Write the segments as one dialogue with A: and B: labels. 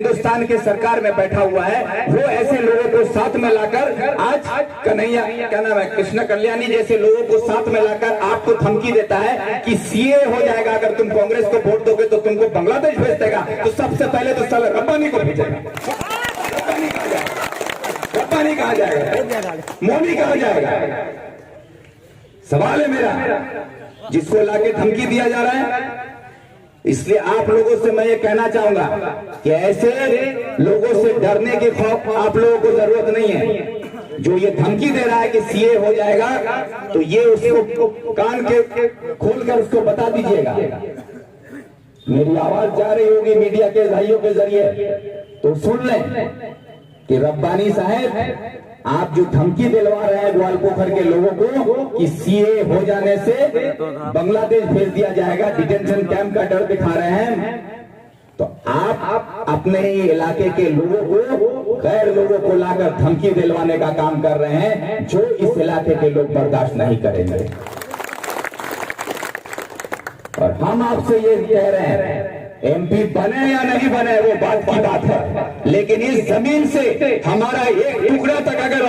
A: हिंदुस्तान के सरकार में बैठा हुआ है, वो ऐसे लोगों को साथ में लाकर आज कन्हैया क्या नाम है कृष्ण कल्याणी जैसे लोगों को साथ में लाकर आपको धमकी देता है कि सीए हो जाएगा अगर तुम कांग्रेस को वोट दोगे तो तुमको बांग्लादेश भेज देगा। तो सबसे पहले तो साला रब्बानी को भेजेगा। रब्बानी कहा जाएगा, मोदी कहा जाएगा। सवाल है मेरा, जिसको लाके धमकी दिया जा रहा है। इसलिए आप लोगों से मैं ये कहना चाहूंगा कि ऐसे लोगों से डरने की खौफ आप लोगों को जरूरत नहीं है। जो ये धमकी दे रहा है कि सीए हो जाएगा तो ये उसको कान के खोलकर उसको बता दीजिएगा। मेरी आवाज जा रही होगी मीडिया के भाइयों के जरिए तो सुन लें कि रब्बानी साहब आप जो धमकी दिलवा रहे हैं ग्वालपोखर के लोगों को कि सीए हो जाने से बांग्लादेश भेज दिया जाएगा, डिटेंशन कैंप का डर दिखा रहे हैं, तो आप अपने ही इलाके के लोगों को गैर लोगों को लाकर धमकी दिलवाने का काम कर रहे हैं, जो इस इलाके के लोग बर्दाश्त नहीं करेंगे। और हम आपसे ये कह रहे हैं, एमपी बने या नहीं बने वो बात की बात है, लेकिन इस जमीन से हमारा एक टुकड़ा तक अगर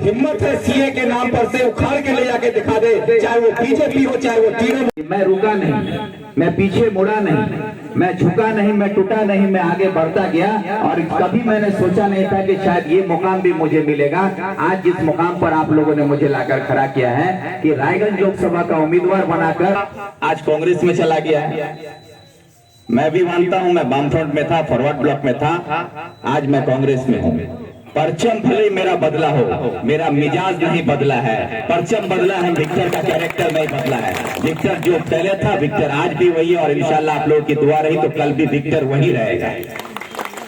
A: हिम्मत है सीए के नाम पर से उखाड़ के ले जाके दिखा दे, चाहे वो बीजेपी हो चाहे वो तीनों। मैं रुका नहीं, मैं पीछे मुड़ा नहीं, मैं झुका नहीं, मैं टूटा नहीं, मैं आगे बढ़ता गया। और कभी मैंने सोचा नहीं था कि शायद ये मुकाम भी मुझे मिलेगा। आज जिस मुकाम पर आप लोगों ने मुझे लाकर खड़ा किया है कि रायगंज लोकसभा का उम्मीदवार बनाकर आज कांग्रेस में चला गया है। मैं भी मानता हूं, मैं वामफ्रंट में था, फॉरवर्ड ब्लॉक में था, आज मैं कांग्रेस में हूं। परचम भले मेरा बदला हो, मेरा मिजाज नहीं बदला है। परचम बदला है, विक्टर का कैरेक्टर नहीं बदला है। विक्टर जो पहले था, विक्टर आज भी वही है। और इंशाल्लाह आप लोगों की दुआ रही तो कल भी विक्टर वही रहेगा।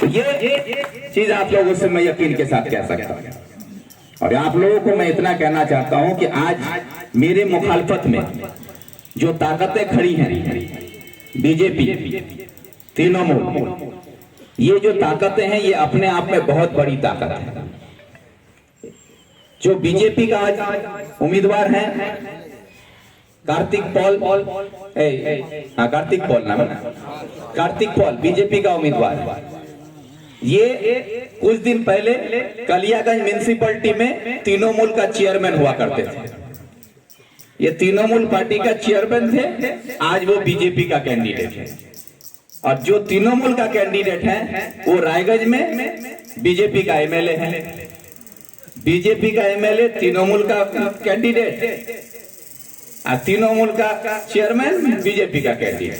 A: तो ये चीज आप लोगों से मैं यकीन के साथ कह सकता हूं। और आप लोगों को मैं इतना कहना चाहता हूं कि आज मेरे मुखालफत में जो ताकतें खड़ी हैं, बीजेपी, तृणमूल, ये जो ताकतें हैं ये अपने आप में बहुत बड़ी ताकत है। जो बीजेपी का आज उम्मीदवार है कार्तिक पॉल, कार्तिक पॉल नाम है, कार्तिक पॉल बीजेपी का उम्मीदवार। ये कुछ दिन पहले कलियागंज म्युनिसिपैलिटी में तृणमूल का चेयरमैन हुआ करते थे। ये तृणमूल पार्टी का चेयरमैन थे, आज वो बीजेपी का कैंडिडेट है। और जो तृणमूल का कैंडिडेट है वो रायगंज में बीजेपी का एमएलए है। बीजेपी का एमएलए तृणमूल का कैंडिडेट और तृणमूल का चेयरमैन बीजेपी का कैंडिडेट।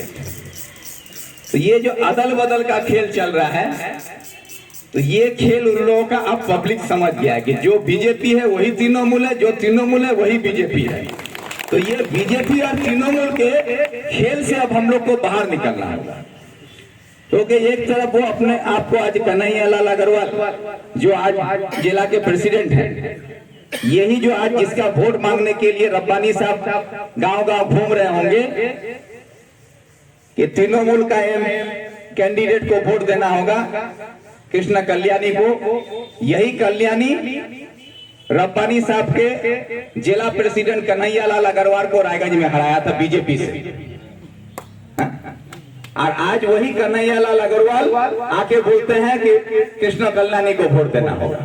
A: तो ये जो अदल बदल का खेल चल रहा है, तो ये खेल उन लोगों का अब पब्लिक समझ गया है कि जो बीजेपी है वही तृणमूल है, जो तृणमूल है वही बीजेपी है। तो ये बीजेपी और तृणमूल के खेल से अब हम लोग को बाहर निकलना होगा। क्योंकि एक तरफ वो अपने आप को आज कन्हैया लाल अग्रवाल जो आज जिला के प्रेसिडेंट हैं, यही जो आज जिसका वोट मांगने के लिए रब्बानी साहब गांव-गांव घूम रहे होंगे कि तृणमूल का कैंडिडेट को वोट देना होगा कृष्ण कल्याणी को। यही कल्याणी रब्बानी साहब के जिला प्रेसिडेंट कन्हैया लाल अग्रवाल को रायगंज में हराया था बीजेपी से। और आज वही कन्हैया लाल अग्रवाल आके बोलते हैं कि कृष्ण कल्याणी को वोट देना होगा।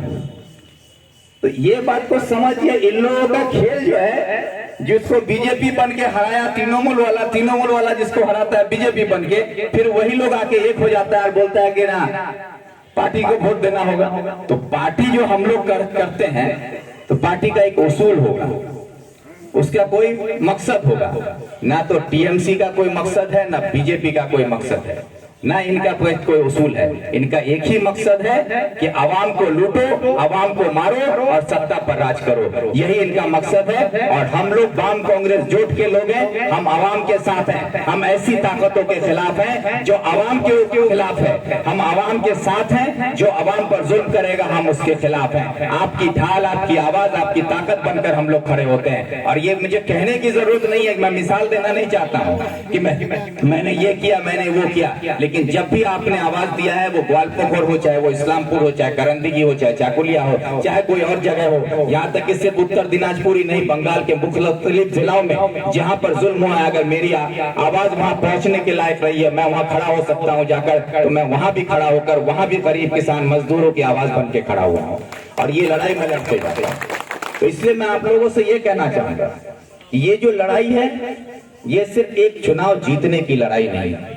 A: तो ये बात को समझिए, इन लोगों का खेल जो है, जिसको बीजेपी बन के हराया तृणमूल वाला जिसको हराता है बीजेपी बन के, फिर वही लोग आके एक हो जाता है और बोलता है कि ना पार्टी को वोट देना होगा। तो पार्टी जो हम लोग करते हैं तो पार्टी का एक उसूल होगा, उसका कोई मकसद होगा। ना तो टीएमसी का कोई मकसद है, ना बीजेपी का कोई मकसद है, ना इनका कोई उसूल है। इनका एक ही मकसद है कि आवाम को लूटो, आवाम को मारो और सत्ता पर राज करो, यही इनका मकसद है। और हम लोग वाम कांग्रेस जोट के लोग हैं, हम आवाम के साथ हैं। हम ऐसी ताकतों के खिलाफ हैं जो आवाम के खिलाफ है। हम आवाम के साथ हैं, जो आवाम पर जुल्म करेगा हम उसके खिलाफ हैं। आपकी ढाल, आपकी आवाज, आपकी ताकत बनकर हम लोग खड़े होते हैं। और ये मुझे कहने की जरूरत नहीं है, मैं मिसाल देना नहीं चाहता हूँ कि मैंने ये किया, मैंने वो किया, लेकिन लेकिन जब भी आपने आवाज दिया है, वो ग्वालपोखर हो, चाहे वो इस्लामपुर हो, चाहे करंदगी हो, चाहे चाकुलिया हो, चाहे कोई और जगह हो, यहाँ तक कि सिर्फ उत्तर दिनाजपुर ही नहीं, बंगाल के मुख्तलिफ जिलों में जहाँ पर जुल्म हुआ है, अगर मेरी आवाज वहाँ पहुँचने के लायक रही है, मैं वहाँ खड़ा हो सकता हूँ जाकर, तो मैं वहाँ भी खड़ा होकर वहाँ भी गरीब किसान मजदूरों की आवाज बन के खड़ा हुआ हूँ और ये लड़ाई मैं लड़ते जाता हूँ। तो इसलिए मैं आप लोगों से ये कहना चाहूंगा, ये जो लड़ाई है, ये सिर्फ एक चुनाव जीतने की लड़ाई नहीं है,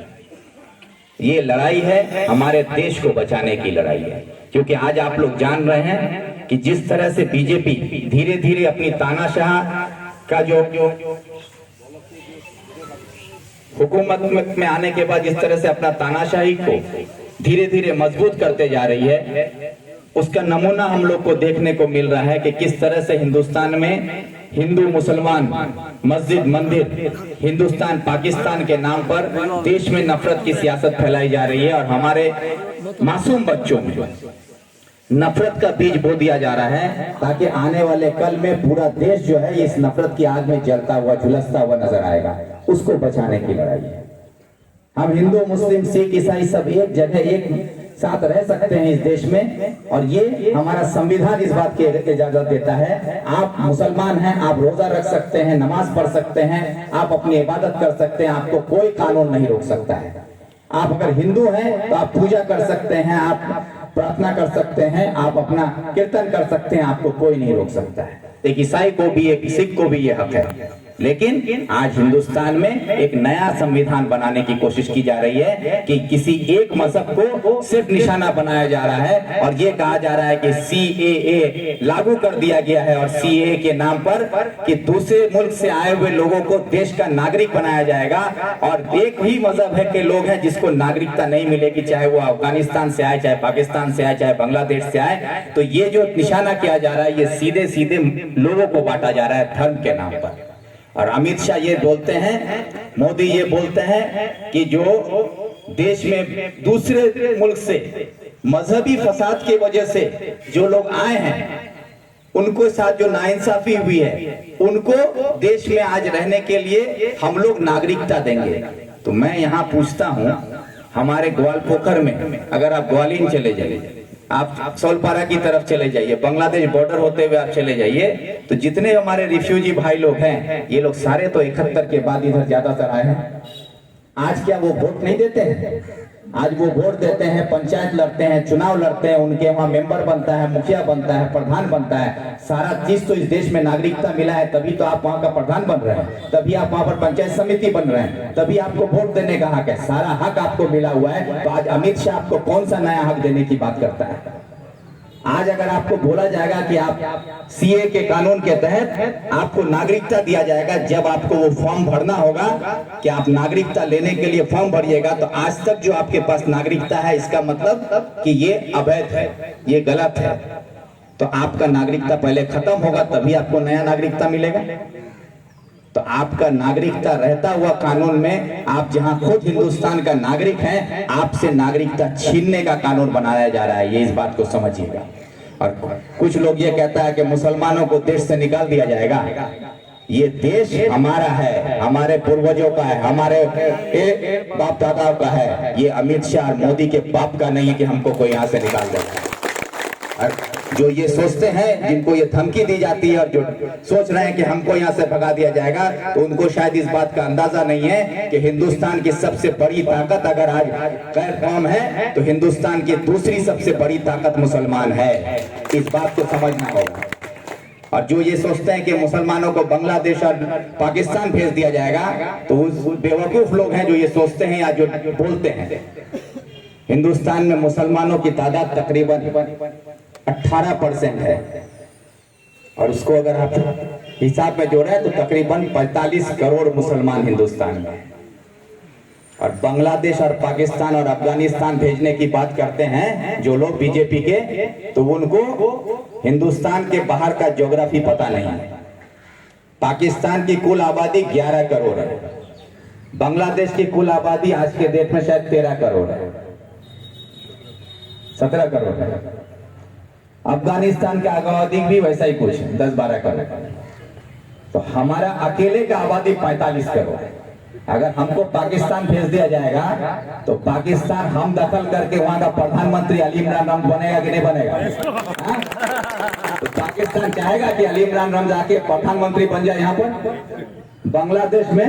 A: ये लड़ाई है हमारे देश को बचाने की लड़ाई है। क्योंकि आज आप लोग जान रहे हैं कि जिस तरह से बीजेपी धीरे धीरे अपनी तानाशाह का जो हुकूमत में आने के बाद जिस तरह से अपना तानाशाही को धीरे धीरे मजबूत करते जा रही है, उसका नमूना हम लोग को देखने को मिल रहा है कि किस तरह से हिंदुस्तान में हिंदू मुसलमान, मस्जिद, मंदिर, हिंदुस्तान पाकिस्तान के नाम पर देश में नफरत की सियासत फैलाई जा रही है और हमारे मासूम बच्चों में नफरत का बीज बो दिया जा रहा है, ताकि आने वाले कल में पूरा देश जो है इस नफरत की आग में जलता हुआ, झुलसता हुआ नजर आएगा। उसको बचाने की लड़ाई है। हम हिंदू, मुस्लिम, सिख, ईसाई सब एक जगह एक साथ रह सकते हैं इस देश में, और ये हमारा संविधान इस बात की इजाजत देता है। आप मुसलमान हैं, आप रोजा रख सकते हैं, नमाज पढ़ सकते हैं, आप अपनी इबादत कर सकते हैं, आपको कोई कानून नहीं रोक सकता है। आप अगर हिंदू हैं तो आप पूजा कर सकते हैं, आप प्रार्थना कर सकते हैं, आप अपना कीर्तन कर सकते हैं, आपको कोई नहीं रोक सकता है। एक ईसाई को भी, एक सिख को भी ये हक है। लेकिन आज हिंदुस्तान में एक नया संविधान बनाने की कोशिश की जा रही है कि किसी एक मजहब को सिर्फ निशाना बनाया जा रहा है और ये कहा जा रहा है कि CAA लागू कर दिया गया है, और CAA के नाम पर कि दूसरे मुल्क से आए हुए लोगों को देश का नागरिक बनाया जाएगा। और एक ही मजहब है के लोग हैं जिसको नागरिकता नहीं मिलेगी, चाहे वो अफगानिस्तान से आए, चाहे पाकिस्तान से आए, चाहे बांग्लादेश से आए। तो ये जो निशाना किया जा रहा है, ये सीधे सीधे लोगों को बांटा जा रहा है धर्म के नाम पर। और अमित शाह ये बोलते हैं, मोदी ये बोलते हैं कि जो देश में दूसरे मुल्क से मजहबी फसाद की वजह से जो लोग आए हैं, उनको साथ जो नाइंसाफी हुई है, उनको देश में आज रहने के लिए हम लोग नागरिकता देंगे। तो मैं यहाँ पूछता हूँ, हमारे ग्वालपोखर में अगर आप ग्वालिन चले जाइए, आप सौलपारा की तरफ चले जाइए, बांग्लादेश बॉर्डर होते हुए आप चले जाइए, तो जितने हमारे रिफ्यूजी भाई लोग हैं, ये लोग सारे तो 71 के बाद इधर ज्यादातर आए हैं। आज क्या वो वोट नहीं देते हैं? आज वो वोट देते हैं, पंचायत लड़ते हैं, चुनाव लड़ते हैं, उनके वहाँ मेंबर बनता है, मुखिया बनता है, प्रधान बनता है। सारा चीज तो इस देश में नागरिकता मिला है, तभी तो आप वहाँ का प्रधान बन रहे हैं, तभी आप वहाँ पर पंचायत समिति बन रहे हैं, तभी आपको वोट देने का हक है। सारा हक आपको मिला हुआ है। तो आज अमित शाह आपको कौन सा नया हक देने की बात करता है? आज अगर आपको बोला जाएगा कि आप CAA के कानून के तहत आपको नागरिकता दिया जाएगा, जब आपको वो फॉर्म भरना होगा कि आप नागरिकता लेने के लिए फॉर्म भरिएगा, तो आज तक जो आपके पास नागरिकता है, इसका मतलब कि ये अवैध है, ये गलत है। तो आपका नागरिकता पहले खत्म होगा, तभी आपको नया नागरिकता मिलेगा। तो आपका नागरिकता रहता हुआ कानून में आप जहां खुद हिंदुस्तान का नागरिक हैं, आपसे नागरिकता छीनने का कानून बनाया जा रहा है। ये इस बात को समझिएगा। और कुछ लोग ये कहता है कि मुसलमानों को देश से निकाल दिया जाएगा। ये देश हमारा है, हमारे पूर्वजों का है, हमारे बाप दादाओं का है। ये अमित शाह और मोदी के बाप का नहीं है कि हमको कोई यहाँ से निकाल देगा। और जो ये सोचते हैं, जिनको ये धमकी दी जाती है और जो सोच रहे हैं कि हमको यहाँ से भगा दिया जाएगा, तो उनको शायद इस बात का अंदाजा नहीं है कि हिंदुस्तान की सबसे बड़ी ताकत अगर आज गैर कौम है, तो हिंदुस्तान की दूसरी सबसे बड़ी ताकत मुसलमान है। इस बात को समझना होगा। और जो ये सोचते हैं कि मुसलमानों को बांग्लादेश और पाकिस्तान भेज दिया जाएगा, तो वो बेवकूफ लोग हैं जो ये सोचते हैं या जो बोलते हैं। हिंदुस्तान में मुसलमानों की तादाद तकरीबन 18% है, और उसको अगर आप हिसाब में जोड़ें तो तकरीबन 45 करोड़ मुसलमान हिंदुस्तान में। और बांग्लादेश और पाकिस्तान और अफगानिस्तान भेजने की बात करते हैं जो लोग बीजेपी के, तो उनको हिंदुस्तान के बाहर का ज्योग्राफी पता नहीं है। पाकिस्तान की कुल आबादी 11 करोड़ है, बांग्लादेश की कुल आबादी आज के डेट में शायद 13 करोड़ है, 17 करोड़ है। अफगानिस्तान का आबादी भी वैसा ही कुछ 10-12 करोड़। तो हमारा अकेले का आबादी 45 करोड़ है।
B: अगर हमको पाकिस्तान भेज दिया जाएगा तो पाकिस्तान हम दखल करके वहां का प्रधानमंत्री अली इमरान रम बनेगा कि नहीं बनेगा? हाँ? तो पाकिस्तान चाहेगा कि अली इमरान रम जाके प्रधानमंत्री बन जाए यहाँ पर? बांग्लादेश में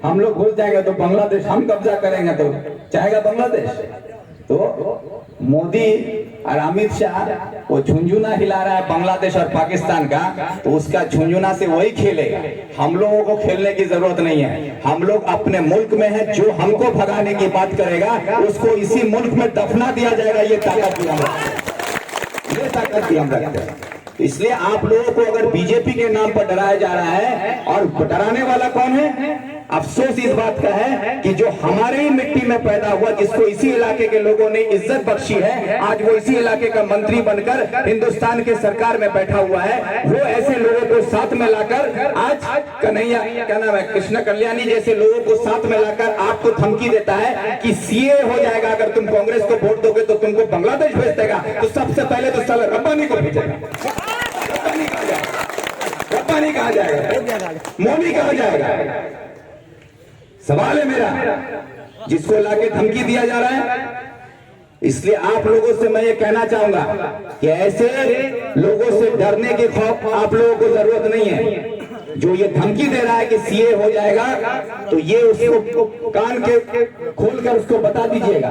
B: हम लोग घुस जाएंगे तो बांग्लादेश हम कब्जा करेंगे तो चाहेगा बांग्लादेश? तो मोदी और अमित शाह वो झुंझुना हिला रहा है बांग्लादेश और पाकिस्तान का, तो उसका झुंझुना से वही खेलेगा। हम लोगों को खेलने की जरूरत नहीं है। हम लोग अपने मुल्क में है, जो हमको भगाने की बात करेगा उसको इसी मुल्क में दफना दिया जाएगा। ये ताकत भी हम रखते हैं। इसलिए आप लोगों को अगर बीजेपी के नाम पर डराया जा रहा है, और डराने वाला कौन है? अफसोस इस बात का है कि जो हमारे ही मिट्टी में पैदा हुआ, जिसको इसी इलाके के लोगों ने इज्जत बख्शी है, आज वो इसी इलाके का मंत्री बनकर हिंदुस्तान के सरकार में बैठा हुआ है। वो ऐसे लोगों को साथ में लाकर आज कन्हैया, क्या नाम है, कृष्ण कल्याणी जैसे लोगों को साथ में लाकर आपको धमकी देता है कि सीए हो जाएगा अगर तुम कांग्रेस को वोट दोगे तो तुमको बांग्लादेश भेज देगा। तो सबसे पहले तो साला रब्बानी को भेजेगा। रब्बानी कहा जाएगा, मोदी कहा जाएगा? सवाल है मेरा, जिसको लाके धमकी दिया जा रहा है। इसलिए आप लोगों से मैं ये कहना चाहूंगा कि ऐसे लोगों से डरने के खौफ आप लोगों को जरूरत नहीं है। जो ये धमकी दे रहा है कि सीए हो जाएगा, तो ये उसको कान के खोलकर उसको बता दीजिएगा।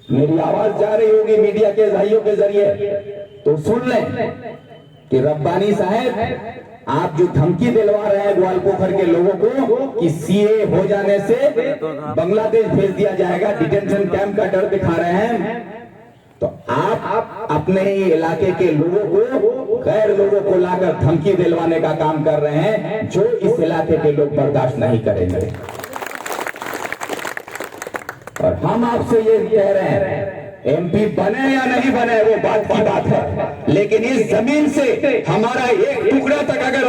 B: मेरी आवाज जा रही होगी मीडिया के भाइयों के जरिए, तो सुन लें कि रब्बानी साहब आप जो धमकी दिलवा रहे हैं ग्वालपोखर के लोगों को कि सीए हो जाने से बांग्लादेश भेज दिया जाएगा, डिटेंशन कैंप का डर दिखा रहे हैं, तो आप अपने ही इलाके के लोगों को, गैर लोगों को लाकर धमकी दिलवाने का काम कर रहे हैं, जो इस इलाके के लोग बर्दाश्त नहीं करेंगे। और हम आपसे ये कह रहे हैं, एमपी बने या नहीं बने वो बात की बात है, लेकिन इस जमीन से हमारा एक टुकड़ा तक अगर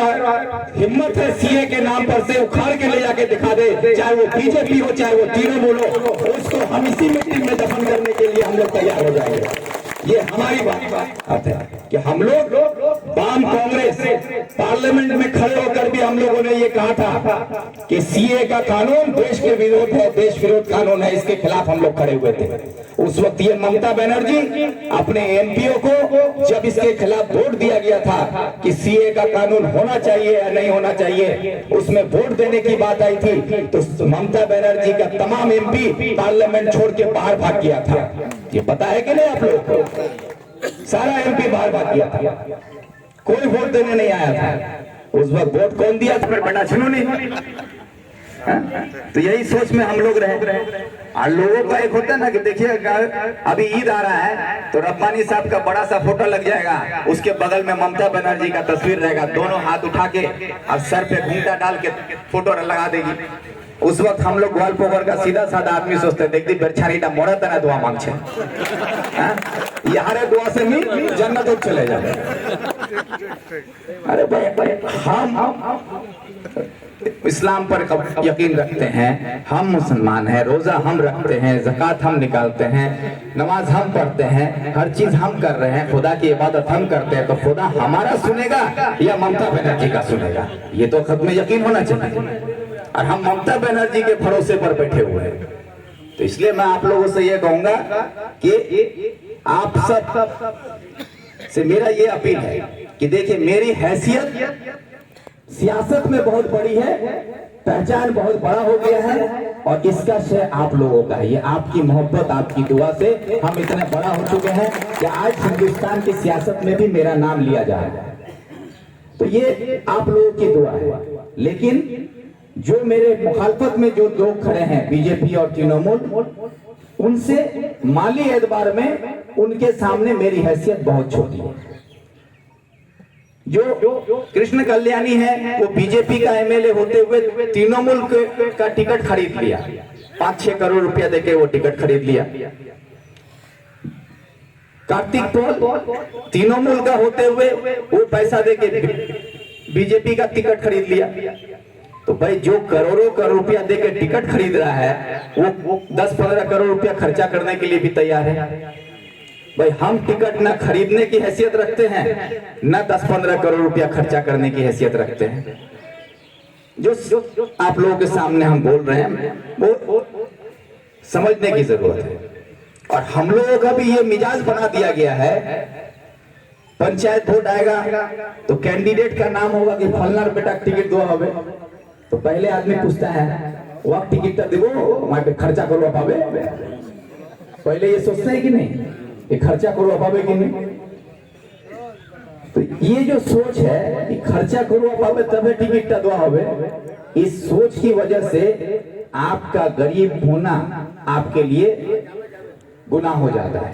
B: हिम्मत है सीए के नाम पर से उखाड़ के ले जाके दिखा दे, चाहे वो बीजेपी हो चाहे वो तृणमूल हो, उसको हम इसी मिट्टी में दफन करने के लिए हम लोग तैयार हो जाएंगे। ये हमारी बात है कि हम लोग वाम कांग्रेस पार्लियामेंट में खड़े होकर भी हम लोगों ने ये कहा था कि सीए का कानून देश के विरोध है, देश विरोध कानून है, इसके खिलाफ हम लोग खड़े हुए थे। उस वक्त ये ममता बनर्जी अपने एमपीओ को जब इसके खिलाफ वोट दिया गया था कि सीए का कानून होना चाहिए या नहीं होना चाहिए, उसमें वोट देने की बात आई थी, तो ममता बनर्जी का तमाम एमपी पार्लियामेंट छोड़ के बाहर भाग गया था। ये पता है कि नहीं आप लोग को? सारा एमपी बाहर भाग गया था, कोई वोट देने नहीं आया था। उस वक्त वोट कौन दिया था? बड़ा छनूनी। तो यही सोच में हम लोग रहे। और लोगों का एक होता है ना कि देखिए अभी ईद आ रहा है तो रब्बानी साहब का बड़ा सा फोटो लग जाएगा, उसके बगल में ममता बनर्जी का तस्वीर रहेगा, दोनों हाथ उठा के और सर पे घूंघटा डाल के फोटो लगा देगी। उस वक्त हम लोग ग्वालपोखर का सीधा साधा आदमी सोचते देखती बेरछारीटा मोड़ा तना दुआ मांग छे, यारे दुआ से भी जन्नत चले जाए। अरे भाई हम इस्लाम पर यकीन रखते हैं, हम मुसलमान हैं, रोजा हम रखते हैं, ज़कात हम निकालते हैं, नमाज हम पढ़ते हैं, हर चीज हम कर रहे हैं, खुदा की इबादत हम करते हैं, तो खुदा हमारा सुनेगा या ममता बनर्जी का सुनेगा? ये तो खुद में यकीन होना चाहिए। और हम ममता बनर्जी के भरोसे पर बैठे हुए हैं। तो इसलिए मैं आप लोगों से ये कहूंगा कि आप सब से मेरा ये अपील है कि देखिए मेरी हैसियत सियासत में बहुत बड़ी है, पहचान बहुत बड़ा हो गया है, और इसका श्रेय आप लोगों का है। ये आपकी मोहब्बत, आपकी दुआ से हम इतने बड़ा हो चुके हैं कि आज हिंदुस्तान की सियासत में भी मेरा नाम लिया जा रहा है। तो ये आप लोगों की दुआ है। लेकिन जो मेरे मुखालफत में जो लोग खड़े हैं, बीजेपी और तृणमूल, उनसे माली एतबार में उनके सामने मेरी हैसियत बहुत छोटी है। जो कृष्ण कल्याणी है वो बीजेपी का एमएलए होते हुए तृणमूल का टिकट खरीद लिया, 5-6 करोड़ रुपया देके वो टिकट खरीद लिया। कार्तिक पॉल तृणमूल का होते हुए वो पैसा देके बीजेपी का टिकट खरीद लिया। तो भाई जो करोड़ों करोड़ रुपया देके टिकट खरीद रहा है वो 10-15 करोड़ रुपया खर्चा करने के लिए भी तैयार है। भाई हम टिकट ना खरीदने की हैसियत रखते हैं, ना 10-15 करोड़ रुपया खर्चा करने की हैसियत रखते हैं। जो आप लोगों के सामने हम बोल रहे हैं वो समझने की जरूरत है। और हम लोगों का भी ये मिजाज बना दिया गया है, पंचायत वोट आएगा तो कैंडिडेट का नाम होगा कि फलना बेटा टिकट दो हवे, तो पहले आदमी पूछता है वह टिकट देवो वहां पे खर्चा करो पावे, पहले ये सोचते हैं कि नहीं ये खर्चा करो पावे कि नहीं। तो ये जो सोच है कि खर्चा करो पावे तबे टिकट दो हवे, इस सोच की वजह से आपका गरीब होना आपके लिए गुनाह हो जाता है।